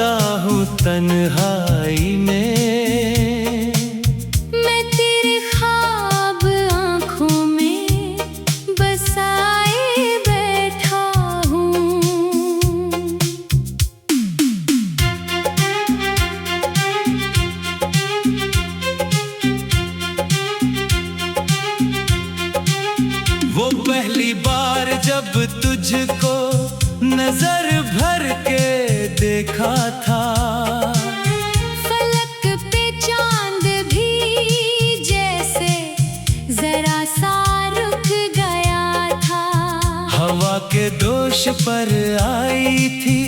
जाता हूँ तन्हाई में। मैं तेरे ख्वाब आँखों में बसाए बैठा हूँ। वो पहली बार जब तुझको नजर भर के देखा था, फलक पे चांद भी जैसे जरा सा रुक गया था। हवा के दोष पर आई थी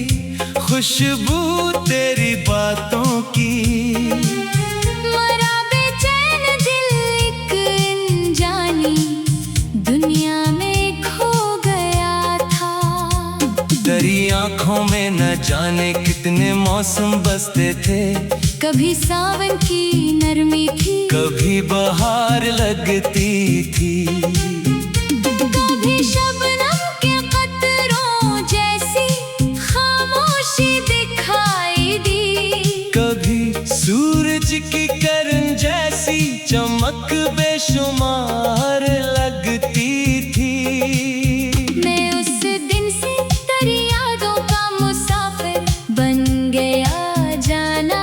खुशबू तेरी बातों की। मरा बेचैन दिल एक अनजानी दुनिया में खो गया था। तेरी आंखों में न जाने कितने मौसम बसते थे। कभी सावन की नरमी थी, कभी बहार लगती थी। कभी शबनम के कतरों जैसी खामोशी दिखाई दी। कभी सूरज की किरण जैसी चमक बेशुमार लगती थी। मैं उस दिन से तेरी यादों का मुसाफिर बन गया जाना।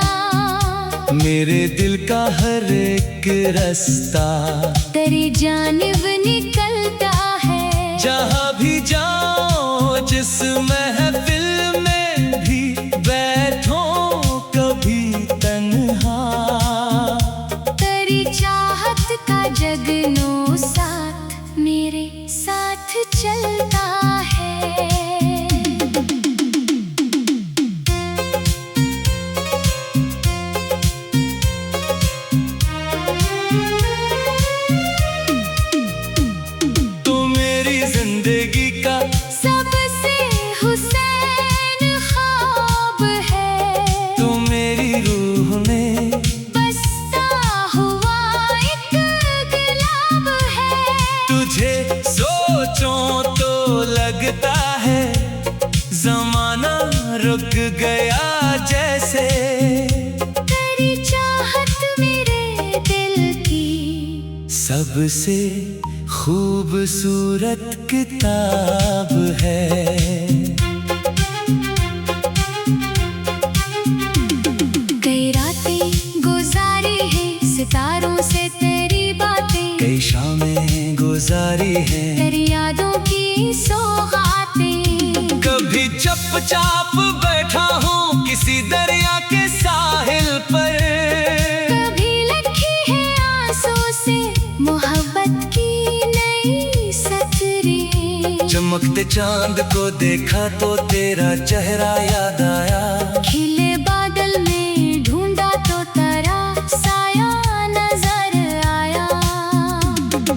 मेरे दिल का हर एक रास्ता तेरी जानिब निकलता है। जहाँ भी जाओ, जिस महफिल में भी बैठो, कभी तन्हा। तेरी चाहत का जगनों साथ मेरे साथ चलता है। तो मेरी जिंदगी का सबसे हुसैन ख्वाब है। तो मेरी रूह में बसता हुआ एक गुलाब है। तुझे सोचो तो लगता है जमाना रुक गया जैसे। तेरी चाहत मेरे दिल की सबसे खूबसूरत किताब है। कई रातें गुजारी है सितारों से तेरी बातें। कई शामें गुजारी है तेरी यादों की सौगातें। कभी चुपचाप बैठा हूँ किसी दरिया के साहिल पर। कभी लिखी है आंसू से मोहब्बत की नई सतरें। चमकते चांद को देखा तो तेरा चेहरा याद आया। खिले बादल में ढूंढा तो तेरा साया नजर आया।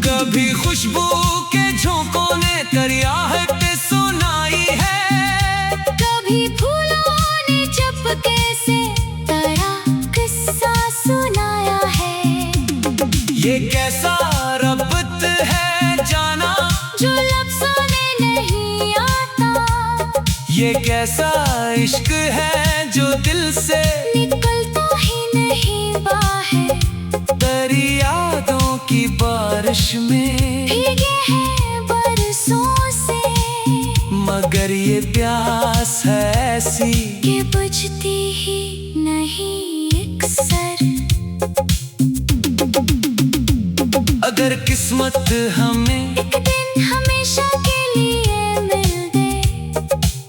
कभी खुशबू के झोंकों ने तेरी आहट सुनाई है। कभी फूलों ने चुपके से तेरा किस्सा सुनाया है। ये कैसा रब्त है जाना जो लफ्ज़ों में नहीं आता। ये कैसा इश्क है जो दिल से निकलता ही नहीं बाहर। तेरी यादों की बारिश में भीगे हैं बरसों से। मगर ये प्यास है ऐसी कि बुझती ही नहीं अक्सर। अगर किस्मत हमें एक दिन हमेशा के लिए मिल दे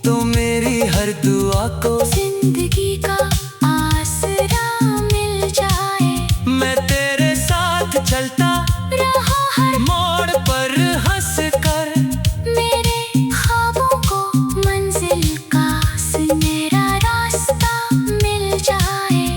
तो मेरी हर दुआ को जिंदगी का आसरा मिल जाए। मैं तेरे साथ चलता रहा हर मोड़ पर हंस कर। मेरे ख्वाबों को मंजिल का सुनहरा रास्ता मिल जाए।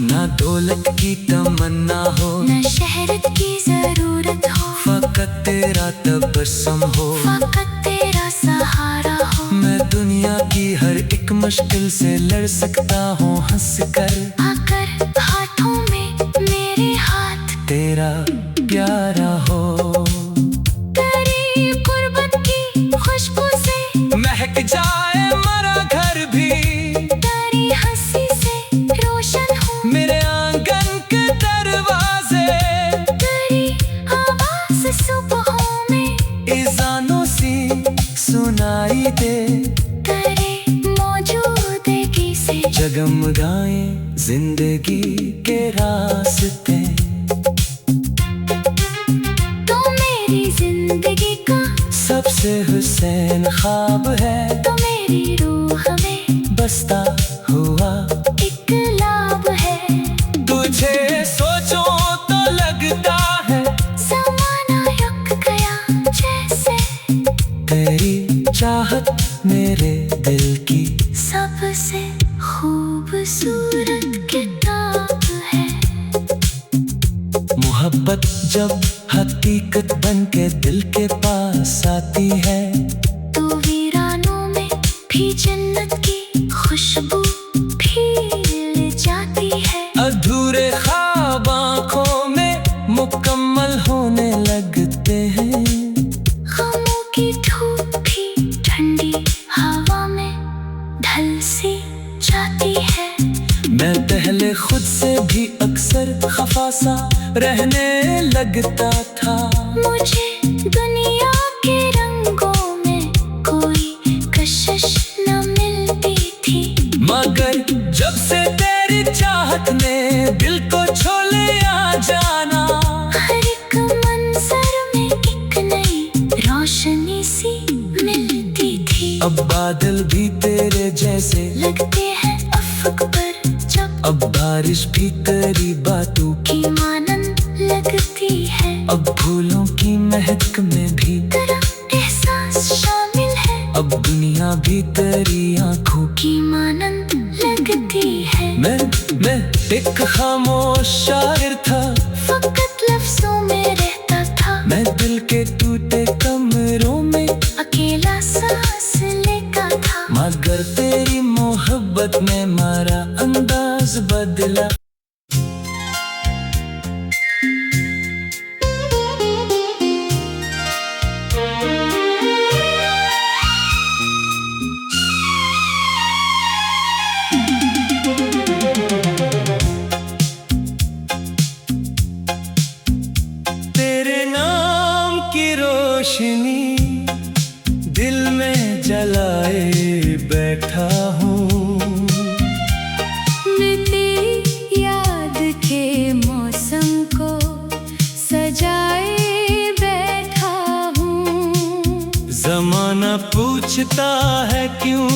ना दौलत की तमन्ना हो, न शहरत की जरूरत हो, फकत तेरा तबस्सुम हो। फकत तेरा सहारा हो। मैं दुनिया की हर एक मुश्किल से लड़ सकता हूँ हंस कर। आकर हाथों में मेरे हाथ तेरा प्यारा हो। तेरी कुर्बत की खुशबू से महक जाए मरा घर भी। तेरी के रास्ते। तो मेरी जिंदगी का सबसे हुसैन ख्वाब है, तो मेरी रूह में बसता हुआ एक लाभ है। तुझे सोचो तो लगता है ज़माना रुक गया जैसे, तेरी चाहत मेरे दिल की सबसे खूबसूरत किताब है। मोहब्बत जब हकीकत बन के दिल के पास आती है, तो वीरानों में भी जन्नत की खुशबू फैल जाती है। अधूरे ख्वाब आँखों में मुकम्मल होने लगते हैं। गमों की धूप भी ठंडी हवा में ढल सी जाती है। मैं पहले खुद से भी अक्सर खफा सा रहने लगता था। मुझे दुनिया के रंगों में कोई कशिश न मिलती थी, मगर जब से तेरी चाहत ने दिल को छू लिया जाना, हर एक मंजर में एक नई रोशनी सी मिलती थी। अब बादल भी तेरे जैसे लगते हैं अफक पर जब, अब बारिश भी तेरी बातों की, की मानंद लगती है। अब फूलों की महक में भी तेरा एहसास शामिल है, अब दुनिया भी तेरी आँखों की। की मानंद लगती है। मैं एक खामोश शायर था, फकत लफ्जों में रहता था। मैं दिल के टूटे कमरों में अकेला सांस लेता था, मगर तेरी मोहब्बत ने मारा अंदाज बदला। तेरे नाम की रोशनी दिल में जलाए बैठा हूँ। मैं तेरी याद के मौसम को सजाए बैठा हूँ। जमाना पूछता है क्यों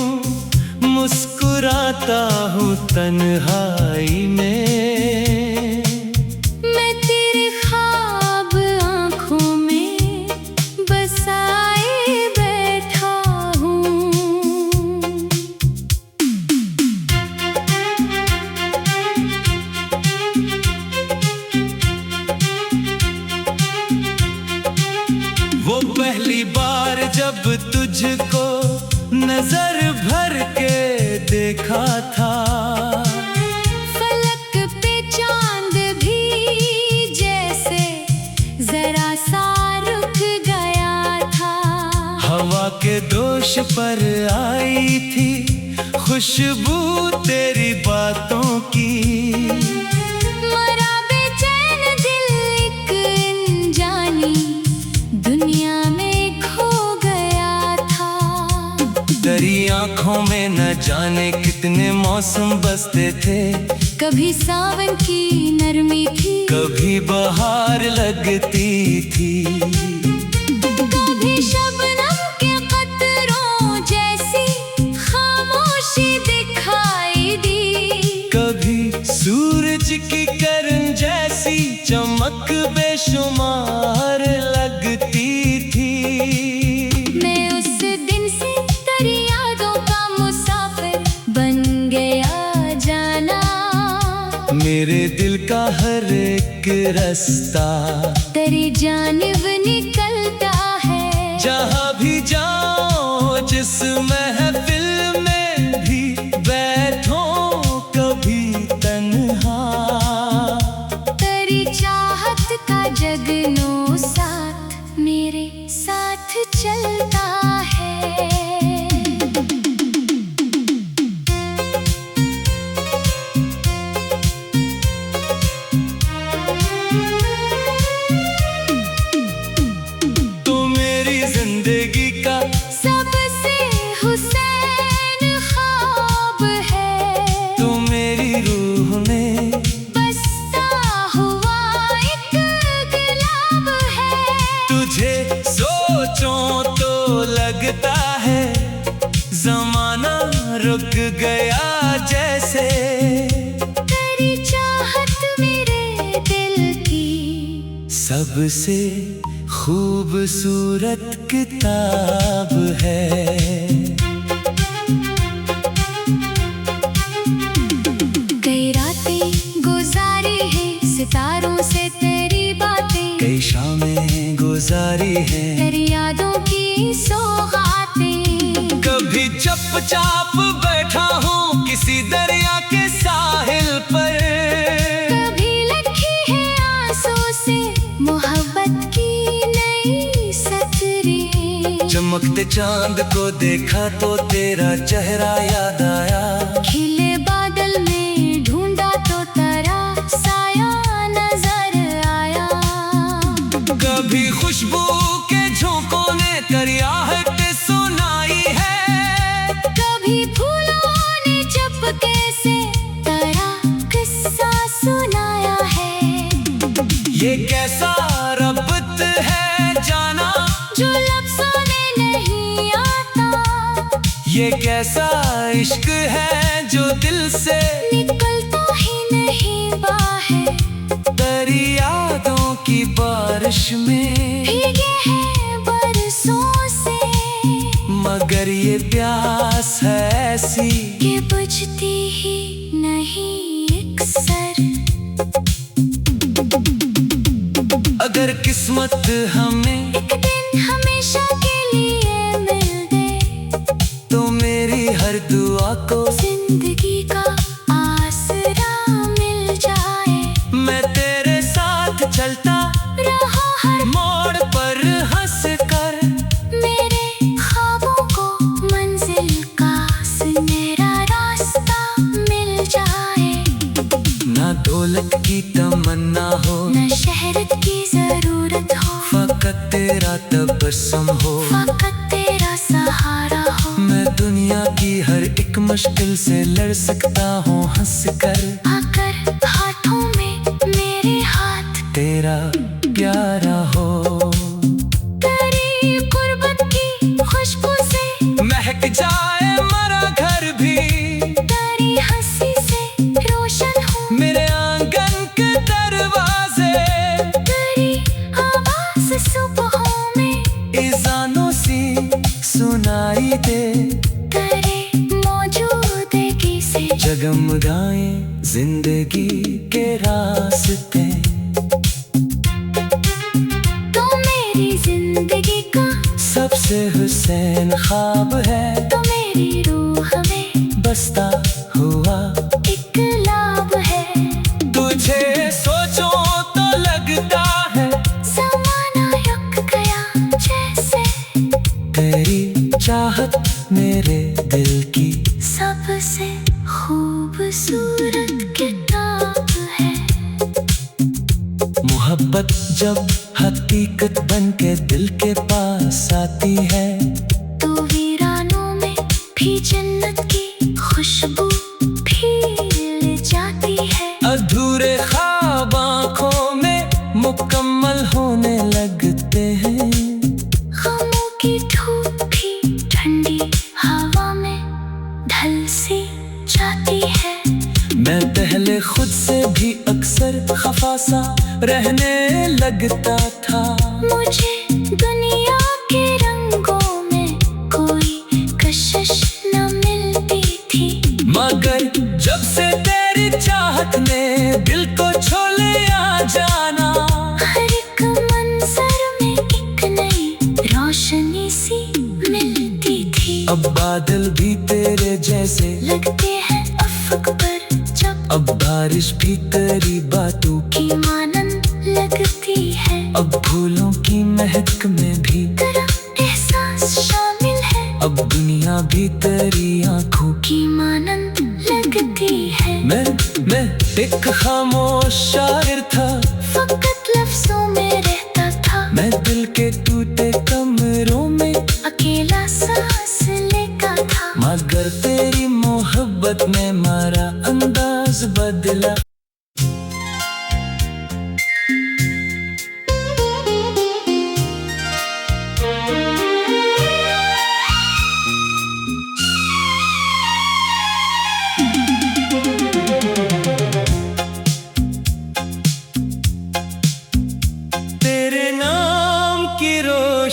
मुस्कुराता हूँ तन्हाई में। मैं तेरे ख्वाब आँखों में बसाए बैठा हूँ। वो पहली बार जब तुझको नजर भर के देखा था, फलक पे चांद भी जैसे जरा सा रुक गया था। हवा के दोष पर आई थी खुशबू तेरी बातों की। मरा बेचैन दिल एक अनजानी दुनिया में खो गया था। तेरी आँखों में न जाने कितने मौसम बसते थे, कभी सावन की नरमी थी, कभी बहार लगती थी। कभी शबनम के कतरों जैसी खामोशी दिखाई दी, कभी सूरज की किरण जैसी चमक बेशुमार लगती थी। मैं उस दिन से तेरी यादों का मुसाफिर बन गया जाना। मेरे दिल का हर एक रास्ता तेरी जानिब निकलता है। जहाँ भी जाओ जिस महफिल में भी बैठो कभी तन्हा, तेरी चाहत का जगनों साथ मेरे साथ चलता है। तो मेरी जिंदगी का सबसे हुसैन सबसे खूबसूरत किताब है। कई रातें गुजारी है सितारों से तेरी बातें, कई शामें गुजारी है तेरी यादों की सौगातें। कभी चुपचाप बैठा हूँ किसी दरिया के साहिल पर, कभी लिखी है आंसू से मोहब्बत की नई सतरें। चमकते चांद को देखा तो तेरा चेहरा याद आया, खिले बादल में ढूंढा तो तेरा साया नजर आया। कभी खुशबू के झोंकों ने करियाहट सुनाई है, कभी फूलों ने चुपके से तेरा किस्सा सुनाया है। ये कैसा रब्त है जाना जो लफ्ज़ों में नहीं आता, ये कैसा इश्क है जो दिल से निकलता ही नहीं बाहर। तेरी यादों की बारिश में भीगे हैं बरसों से, मगर ये प्यास है ऐसी ये बुझती ही नहीं अक्सर। अगर किस्मत हमें एक दिन हमेशा के लिए मिल दे, तो मेरी हर दुआ को जिंदगी का आसरा मिल जाए। मैं तेरे साथ चलता रहा हर मोड़ पर हंस कर, मेरे ख्वाबों को मंजिल का सुनहरा रास्ता मिल जाए। ना दौलत की तमन्ना हो न शहरत की जरूरत हो, फकत तेरा तबस्सुम हो, फकत तेरा सहारा हो। मैं दुनिया की हर एक मुश्किल से लड़ सकता हूँ हंस कर। आकर हाथों में मेरे हाथ तेरा प्यारा हो, तेरी कुर्बत की खुशबू से महक जाए मरा घर भी, तेरी हंसी से रोशन हो मेरे आंगन के दरवाजे। तेरी आवाज़ सुबहों में इज़ानों सी सुनाई दे, तेरे मौजूदगी से जगमगाए जिंदगी के रास्ते। तो मेरी जिंदगी का सबसे हुसैन ख्वाब है, तो मेरी रूह में बसता हुआ एक लाभ है। तुझे सोचो तो लगता है ज़माना रुक गया जैसे, तेरी चाहत मेरे दिल की सबसे खूबसूरत किताब है। मोहब्बत जब हकीकत बन के दिल के पास आती है, तो वीरानों में भी जन्नत की खुशबू फैल जाती है। अधूरे ख्वाब आँखों में मुकम्मल होने लगते हैं, गमों की धूप भी ठंडी हवा में ढल सी जाती है। मैं पहले खुद से भी अक्सर खफा सा रहने लगता था, मुझे दुनिया के रंगों में कोई कशिश न मिलती थी, मगर जब से तेरी चाहत ने दिल को छू लिया जाना, हर एक मंजर में एक नई रोशनी सी मिलती थी। अब बादल भी तेरे जैसे लगते हैं अफक पर जब, अब बारिश भी तेरी बातों की, की मानंद लगती है। अब फूलों की महक में भी तेरा एहसास शामिल है, अब दुनिया भी तेरी आंखों की। की मानंद लगती है। मैं एक खामोश शायर था, फकत लफ्जों में रहता था, मैं दिल के टूटे कमरों में अकेला सांस लेता था। मगर तेरी मोहब्बत ने मारा अंदाज बदला।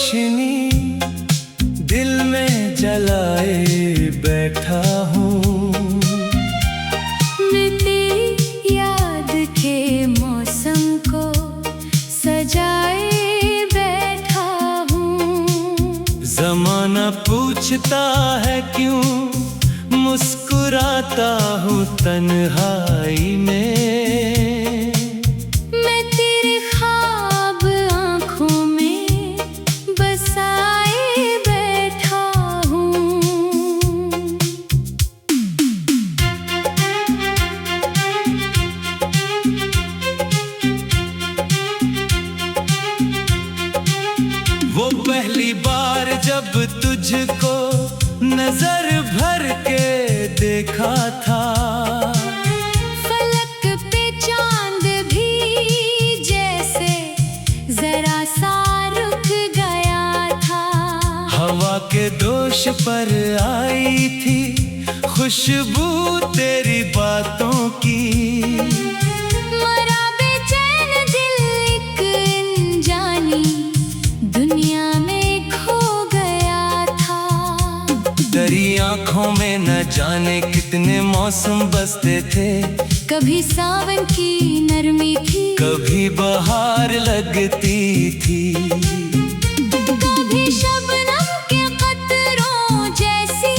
रोशनी दिल में जलाए बैठा हूँ। मैं तेरी याद के मौसम को सजाए बैठा हूँ। जमाना पूछता है क्यों मुस्कुराता हूँ तन्हाई में। मैं तेरे ख्वाब आँखों में बसाए बैठा हूँ। वो पहली बार जब तुझको नजर भर के देखा था, फलक पे चांद भी जैसे जरा सा रुक गया था। हवा के दोष पर आई थी खुशबू तेरी बातों की। मरा बेचैन दिल एक अनजानी दुनिया में खो गया था। तेरी आंखों में न जाने कितने मौसम बसते थे। कभी सावन की नरमी थी, कभी बहार लगती थी। कभी शबनम के कतरों जैसी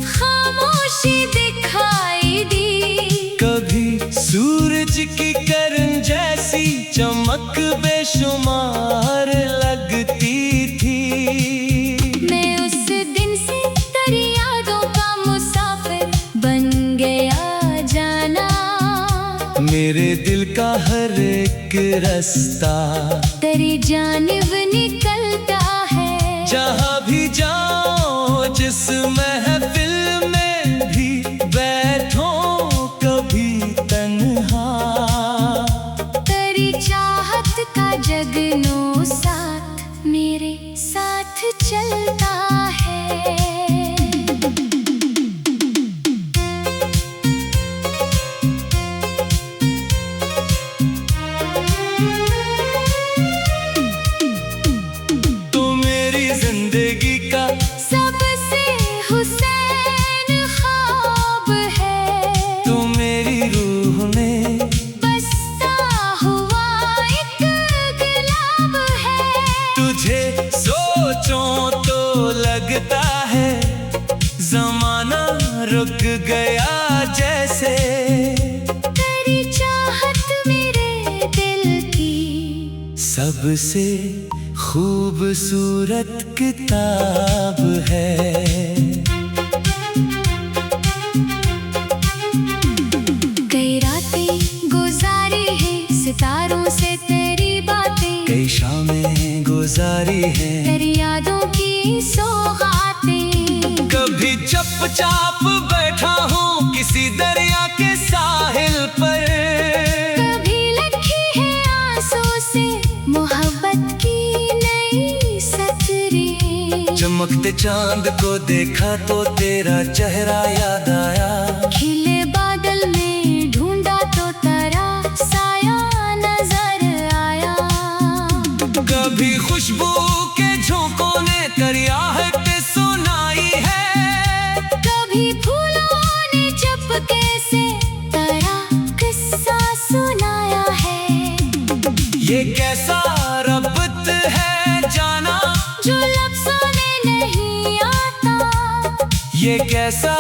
खामोशी दिखाई दी। कभी सूरज की किरण जैसी चमक बेशुमार लगती थी। मैं उस दिन से तेरी यादों का मुसाफिर बन गया जाना। मेरे दिल का हर एक रास्ता तेरी जानिब निकलता है। जहाँ भी जाओ जिस महफिल में भी बैठो कभी तन्हा। तेरी चाहत का जगनों साथ मेरे साथ चलता है। तो मेरी जिंदगी का सबसे हुसैन ख्वाब है। तो मेरी रूह में बसता हुआ एक गुलाब है। तुझे सोचो तो लगता है जमाना रुक गया जैसे। तेरी चाहत मेरे दिल की सबसे खूबसूरत किताब है। कई रातें गुजारी है सितारों से तेरी बातें। कई शामें गुजारी हैं तेरी यादों की सौगातें। कभी चुपचाप बैठा हूँ किसी दरिया के साहिल पर। कभी लिखी है आंसू से मोहब्बत की नई सतरें। चमकते चांद को देखा तो तेरा चेहरा याद आया। खिले बादल में ढूंढा तो तेरा साया नजर आया। कभी खुशबू के झोंकों ने तेरी आहट सुनाई है। कभी फूलों ने चुपके से तेरा किस्सा सुनाया है। ये कैसा रब्त है जाना जो लफ्ज़ों में नहीं आता। ये कैसा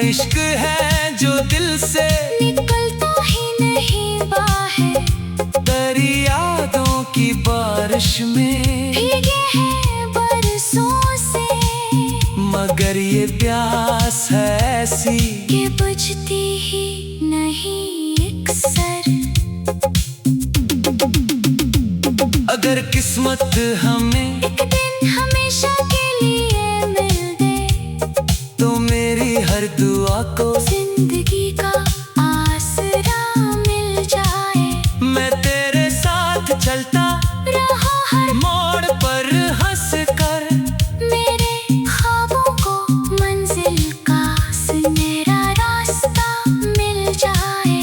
इश्क है जो दिल से निकलता ही नहीं बाहर। तेरी यादों की बारिश में भीगे हैं बरसों से। मगर ये प्यास है ऐसी कि बुझती ही नहीं अक्सर। अगर किस्मत हमें एक दिन हमेशा के लिए मिल दे तो मेरी हर दुआ को जिंदगी का आसरा मिल जाए। मैं तेरे साथ चलता रहा हर मोड़ पर हंस कर। मेरे ख्वाबों को मंजिल का सुनहरा रास्ता मिल जाए।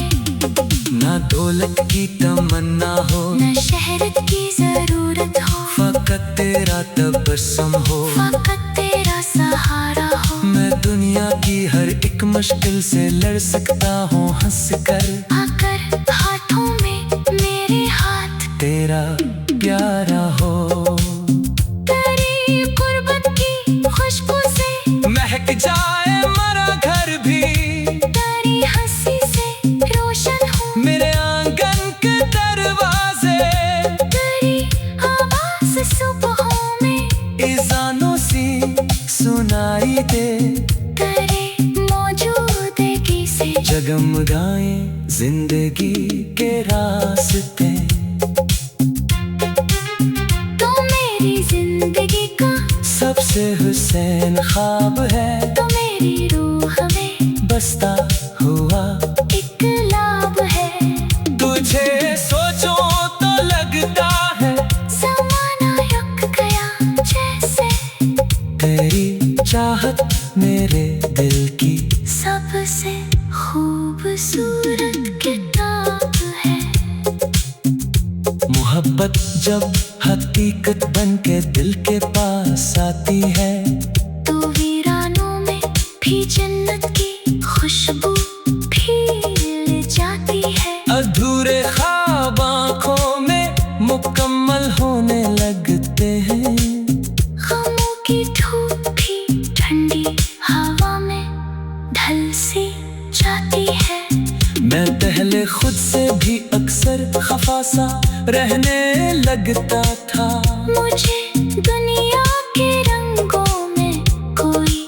ना दौलत की तमन्ना हो न शहरत की जरूरत हो। फकत फकत तेरा तबस्सुम हो, फकत तेरा सहारा हो। मैं दुनिया की हर एक मुश्किल से लड़ सकता हूँ हंस कर। आकर हाथों में मेरे हाथ तेरा प्यारा हो, तेरी कुर्बत की खुशबू से महक जाए मरा घर भी। तेरी हंसी से रोशन हो मेरे आंगन के दरवाजे, तेरी आवाज सुबहों में इज़ानों सी सुनाई दे। तेरे मौजूदगी से जगमगाए जिंदगी के रास्ते। तो मेरी जिंदगी का सबसे हुसैन ख्वाब है, तो मेरी रूह में बसता हुआ एक लाभ है। तुझे सोचो तो लगता है ज़माना रुक गया जैसे, तेरी चाहत मेरे दिल की सबसे खूबसूरत किताब है। मोहब्बत जब हकीकत बन के दिल के पास आती है, तो वीरानों में भी जन्नत की खुशबू फैल जाती है। अधूरे ख्वाब आँखों में मुकम्मल होने लगते हैं। गमों की धूप भी ठंडी हवा में ढल सी जाती है। मैं पहले खुद से भी अक्सर खफा सा रहने लगता था। मुझे दुनिया के रंगों में कोई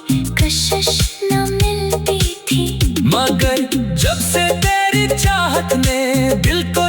कशिश न मिलती थी। मगर जब से तेरी चाहत ने दिल को